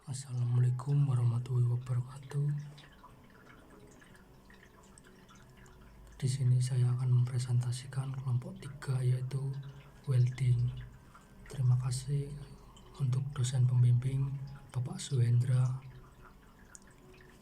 Assalamualaikum warahmatullahi wabarakatuh. Di sini saya akan mempresentasikan kelompok 3 yaitu welding. Terima kasih untuk dosen pembimbing Bapak Suhendra.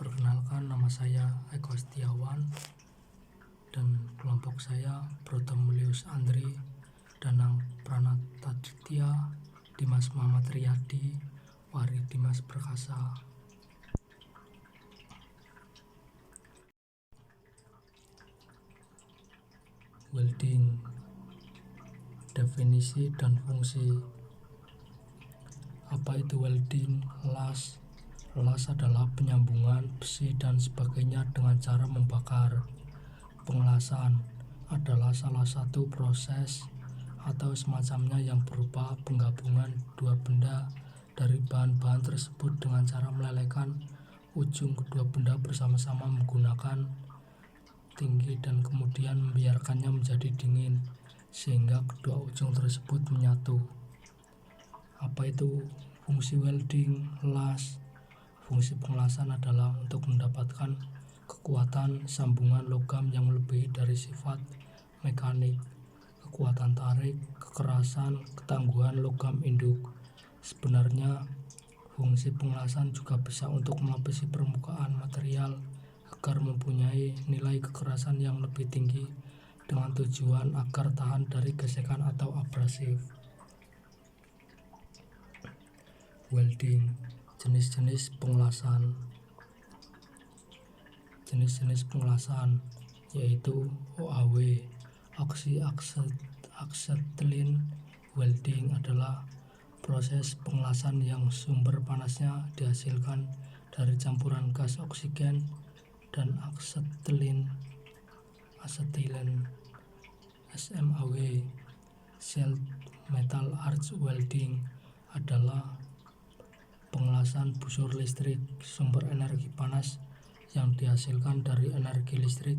Perkenalkan, nama saya Eko Setiawan dan kelompok saya Protamulius Andri, Danang Pranataditya, Dimas Muhammad Riyadi, Wari Dimas Perkasa. Welding, definisi dan fungsi. Apa itu welding? Las adalah penyambungan besi dan sebagainya dengan cara membakar. Pengelasan adalah salah satu proses atau semacamnya yang berupa penggabungan dua benda dari bahan-bahan tersebut dengan cara melelehkan ujung kedua benda bersama-sama menggunakan tinggi dan kemudian membiarkannya menjadi dingin sehingga kedua ujung tersebut menyatu. Apa itu fungsi welding? Las. Fungsi pengelasan adalah untuk mendapatkan kekuatan sambungan logam yang melebihi dari sifat mekanik, kekuatan tarik, kekerasan, ketangguhan logam induk. Sebenarnya fungsi pengelasan juga bisa untuk melapisi permukaan material agar mempunyai nilai kekerasan yang lebih tinggi dengan tujuan agar tahan dari gesekan atau abrasif. Welding, jenis-jenis pengelasan. Jenis-jenis pengelasan yaitu OAW, oxy-acetylene welding adalah proses pengelasan yang sumber panasnya dihasilkan dari campuran gas oksigen dan asetilen. SMAW, Shell Metal Arc Welding adalah pengelasan busur listrik. Sumber energi panas yang dihasilkan dari energi listrik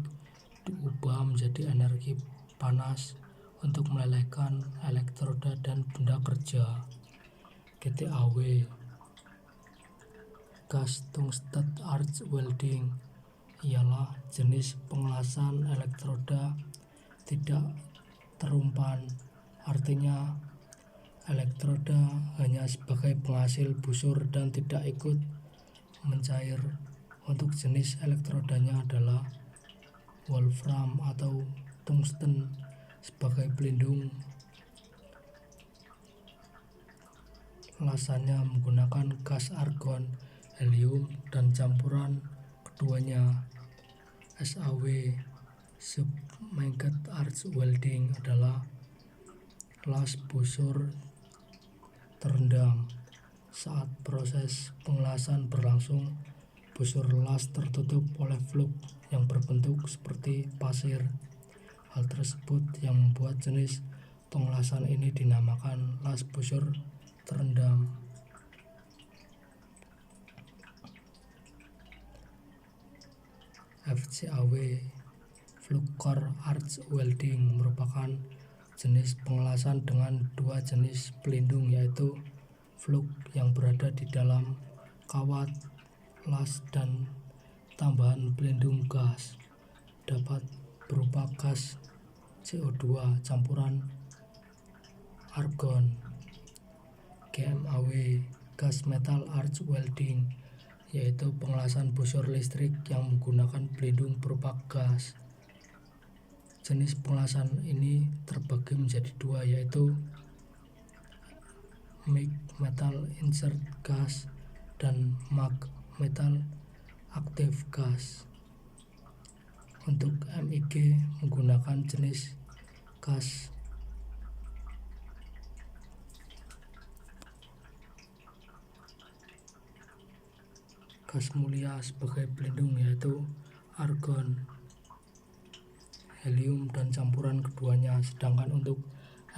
diubah menjadi energi panas untuk melelehkan elektroda dan benda kerja. GTAW, Gas Tungsten Arc Welding, ialah jenis pengelasan elektroda tidak terumpan. Artinya elektroda hanya sebagai penghasil busur dan tidak ikut mencair. Untuk jenis elektrodanya adalah wolfram atau tungsten sebagai pelindung. Lasannya menggunakan gas argon, helium, dan campuran keduanya. SAW, Submerged Arc Welding, adalah las busur terendam. Saat proses pengelasan berlangsung, busur las tertutup oleh fluk yang berbentuk seperti pasir. Hal tersebut yang membuat jenis pengelasan ini dinamakan las busur terendam. FCAW, Flux Core Arc Welding, merupakan jenis pengelasan dengan dua jenis pelindung, yaitu fluk yang berada di dalam kawat las dan tambahan pelindung gas, dapat berupa gas CO2 campuran argon. GMAW, Gas Metal Arc Welding, yaitu pengelasan busur listrik yang menggunakan pelindung berupa gas. Jenis pengelasan ini terbagi menjadi dua, yaitu MIG Metal Insert Gas dan MAG Metal Active Gas. Untuk MIG menggunakan jenis gas mulia sebagai pelindung, yaitu argon, helium, dan campuran keduanya. Sedangkan untuk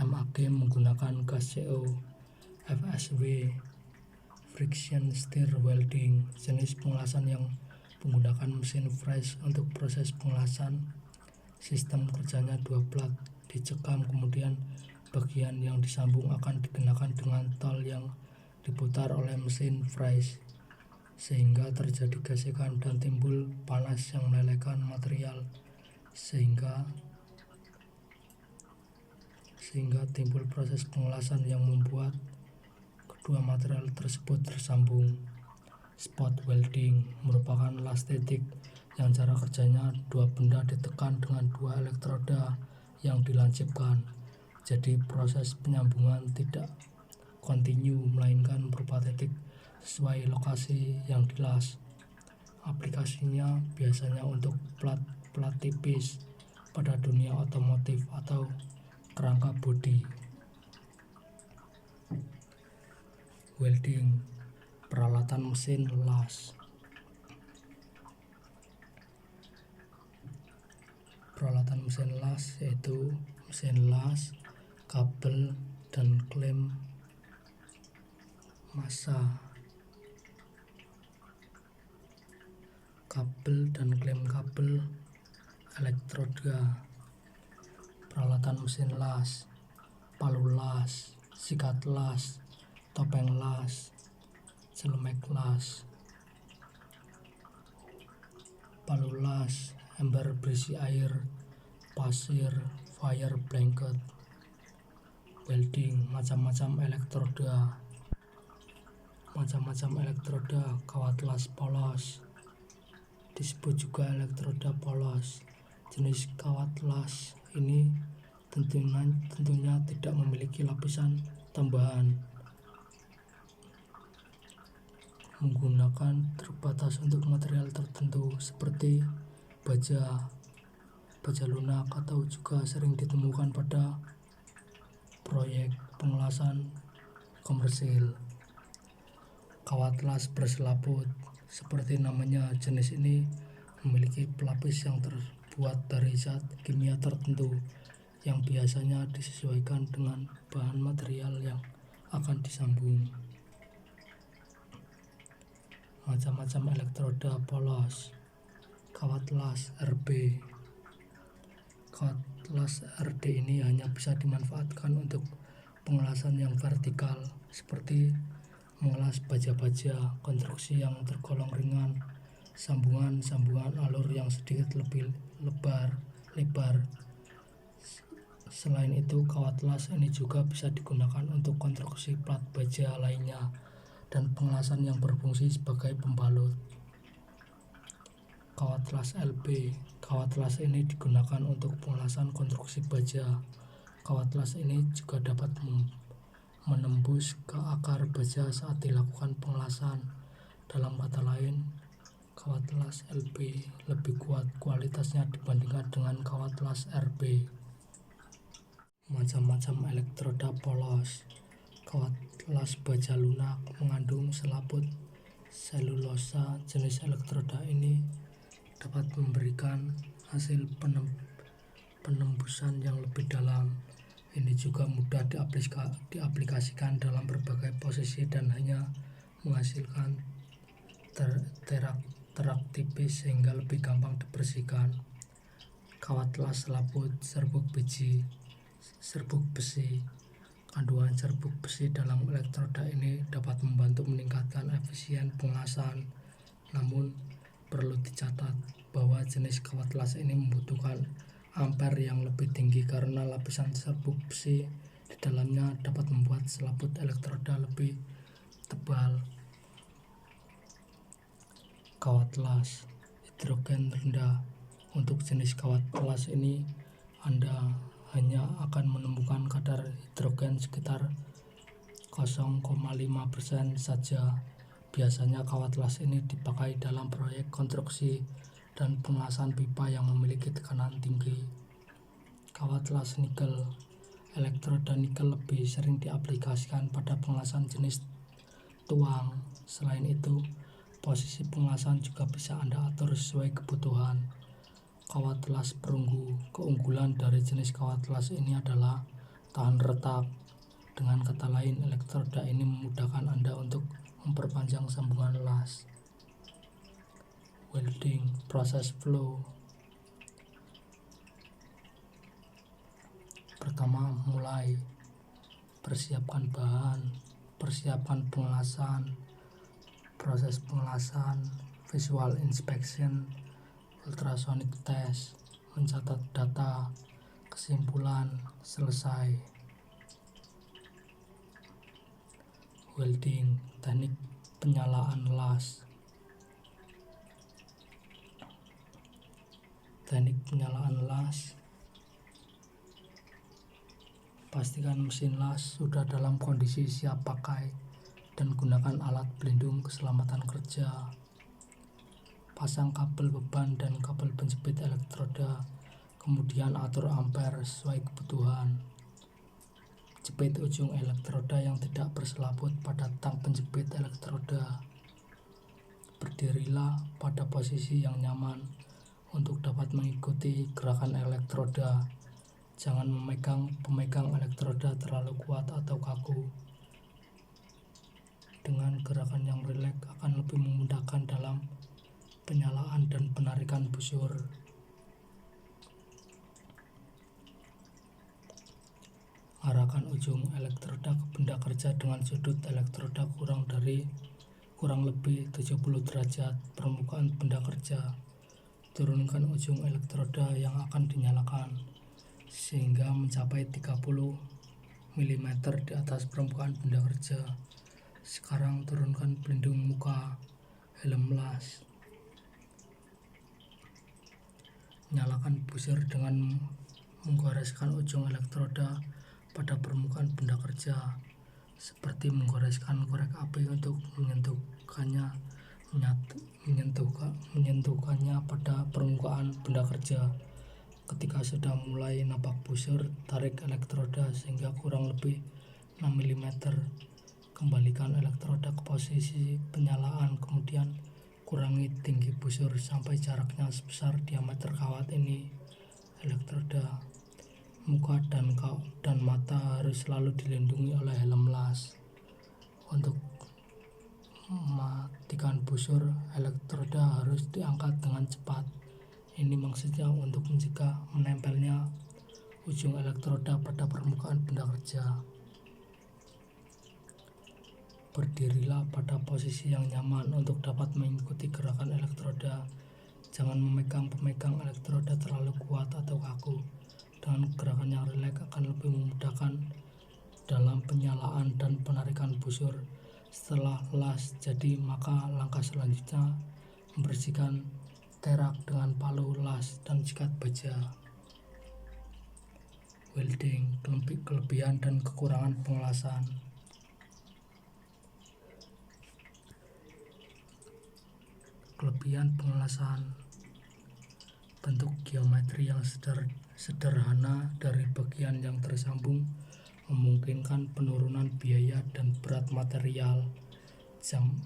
MAG menggunakan gas CO. FSW, Friction Stir Welding, jenis pengelasan yang menggunakan mesin fries untuk proses pengelasan. Sistem kerjanya dua plat dicekam, kemudian bagian yang disambung akan dikenakan dengan tol yang diputar oleh mesin fries. sehingga terjadi gesekan dan timbul panas yang melelehkan material sehingga timbul proses pengelasan yang membuat kedua material tersebut tersambung. Spot welding merupakan las titik yang cara kerjanya dua benda ditekan dengan dua elektroda yang dilancipkan. Jadi proses penyambungan tidak kontinu melainkan berupa titik sesuai lokasi yang dilas. Aplikasinya biasanya untuk plat tipis pada dunia otomotif atau kerangka bodi. Welding, peralatan mesin las. Peralatan mesin las yaitu mesin las, kabel, dan klem massa. Kabel dan klem kabel, elektroda. Peralatan mesin las, palu las, sikat las, topeng las, celemek las. Palu las, ember berisi air, pasir, fire blanket. Welding, macam-macam elektroda. Kawat las polos, disebut juga elektroda polos. Jenis kawat las ini tentunya tidak memiliki lapisan tambahan, menggunakan terbatas untuk material tertentu seperti baja lunak atau juga sering ditemukan pada proyek pengelasan komersil. Kawat las berselaput, seperti namanya, jenis ini memiliki pelapis yang terbuat dari zat kimia tertentu yang biasanya disesuaikan dengan bahan material yang akan disambung. Macam-macam elektroda polos. Kawat las RB. Kawat las RD ini hanya bisa dimanfaatkan untuk pengelasan yang vertikal, seperti mengelas baja-baja konstruksi yang tergolong ringan, sambungan alur yang sedikit lebih lebar. Selain itu, kawat las ini juga bisa digunakan untuk konstruksi plat baja lainnya dan pengelasan yang berfungsi sebagai pembalut. Kawat las LB. Kawat las ini digunakan untuk pengelasan konstruksi baja. Kawat las ini juga dapat menembus ke akar baja saat dilakukan pengelasan. Dalam kata lain, kawat las LB lebih kuat kualitasnya dibandingkan dengan kawat las RB. Macam-macam elektroda polos. Kawat las baja lunak mengandung selaput selulosa. Jenis elektroda ini dapat memberikan hasil penembusan yang lebih dalam. Ini juga mudah diaplikasikan dalam berbagai posisi dan hanya menghasilkan terak tipis sehingga lebih gampang dibersihkan. Kawat las selaput serbuk besi. Kandungan serbuk besi dalam elektroda ini dapat membantu meningkatkan efisien pengelasan. Namun perlu dicatat bahwa jenis kawat las ini membutuhkan ampere yang lebih tinggi karena lapisan serbuk besi di dalamnya dapat membuat selaput elektroda lebih tebal. Kawat las hidrogen rendah. Untuk jenis kawat las ini, Anda hanya akan menemukan kadar hidrogen sekitar 0,5% saja. Biasanya kawat las ini dipakai dalam proyek konstruksi dan pengelasan pipa yang memiliki tekanan tinggi. Kawat las nikel. Elektroda nikel lebih sering diaplikasikan pada pengelasan jenis tuang. Selain itu, posisi pengelasan juga bisa Anda atur sesuai kebutuhan. Kawat las perunggu. Keunggulan dari jenis kawat las ini adalah tahan retak. Dengan kata lain, elektroda ini memudahkan Anda untuk memperpanjang sambungan las. Welding, proses flow. Pertama, mulai. Persiapkan bahan, persiapan pengelasan, proses pengelasan, visual inspection, ultrasonic test, mencatat data, kesimpulan, selesai. Welding, teknik penyalaan las. Teknik penyalaan las. Pastikan mesin las sudah dalam kondisi siap pakai dan gunakan alat pelindung keselamatan kerja. Pasang kabel beban dan kabel penjepit elektroda, kemudian atur ampere sesuai kebutuhan. Jepit ujung elektroda yang tidak berselaput pada tang penjepit elektroda. Berdirilah pada posisi yang nyaman untuk dapat mengikuti gerakan elektroda. Jangan memegang pemegang elektroda terlalu kuat atau kaku. Dengan gerakan yang rileks akan lebih memudahkan dalam penyalaan dan penarikan busur. Arahkan ujung elektroda ke benda kerja dengan sudut elektroda kurang lebih 70 derajat permukaan benda kerja. Turunkan ujung elektroda yang akan dinyalakan sehingga mencapai 30 mm di atas permukaan benda kerja. Sekarang turunkan pelindung muka, helm las. Nyalakan busur dengan menggoreskan ujung elektroda pada permukaan benda kerja, seperti menggoreskan korek api untuk menyentuhkannya pada permukaan benda kerja. Ketika sudah mulai nampak busur, tarik elektroda sehingga kurang lebih 6 mm. Kembalikan elektroda ke posisi penyalaan, kemudian kurangi tinggi busur sampai jaraknya sebesar diameter kawat ini elektroda. Muka dan mata harus selalu dilindungi oleh helm las. Untuk mematikan busur, elektroda harus diangkat dengan cepat. Ini maksudnya untuk mencegah menempelnya ujung elektroda pada permukaan benda kerja. Berdirilah pada posisi yang nyaman untuk dapat mengikuti gerakan elektroda. Jangan memegang pemegang elektroda terlalu kuat atau kaku. Dengan gerakan yang rileks akan lebih memudahkan dalam penyalaan dan penarikan busur. Setelah las jadi, maka langkah selanjutnya membersihkan terak dengan palu, las, dan sikat baja. Welding, kelebihan dan kekurangan pengelasan. Kelebihan pengelasan: bentuk geometri yang sederhana dari bagian yang tersambung memungkinkan penurunan biaya dan berat material. Jam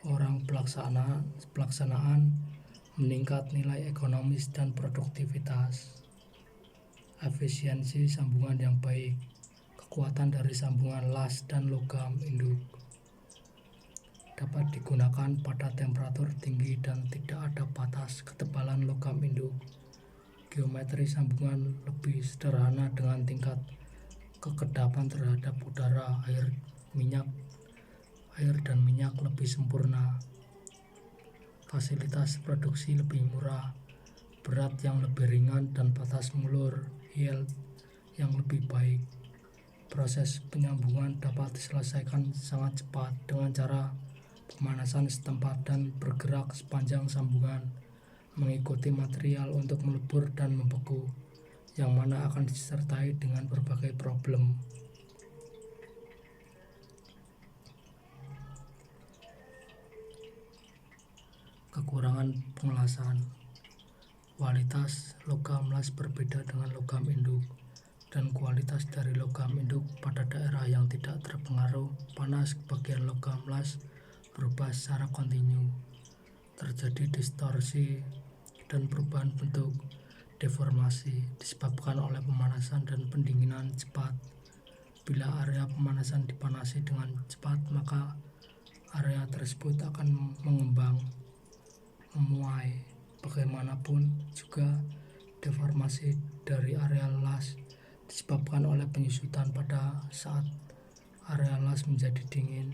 orang pelaksanaan meningkat, nilai ekonomis dan produktivitas. Efisiensi sambungan yang baik, kekuatan dari sambungan las dan logam induk. Dapat digunakan pada temperatur tinggi dan tidak ada batas ketebalan logam induk. Geometri sambungan lebih sederhana dengan tingkat kekedapan terhadap udara, air dan minyak lebih sempurna. Fasilitas produksi lebih murah, berat yang lebih ringan dan batas mulur yield yang lebih baik. Proses penyambungan dapat diselesaikan sangat cepat dengan cara pemanasan setempat dan bergerak sepanjang sambungan, mengikuti material untuk melebur dan membeku, yang mana akan disertai dengan berbagai problem. Kekurangan pengelasan: kualitas logam las berbeda dengan logam induk, dan kualitas dari logam induk pada daerah yang tidak terpengaruh panas bagian logam las berubah secara kontinu. Terjadi distorsi dan perubahan bentuk, deformasi, disebabkan oleh pemanasan dan pendinginan cepat. Bila area pemanasan dipanasi dengan cepat, maka area tersebut akan mengembang, memuai. Bagaimanapun juga, deformasi dari area las disebabkan oleh penyusutan pada saat area las menjadi dingin.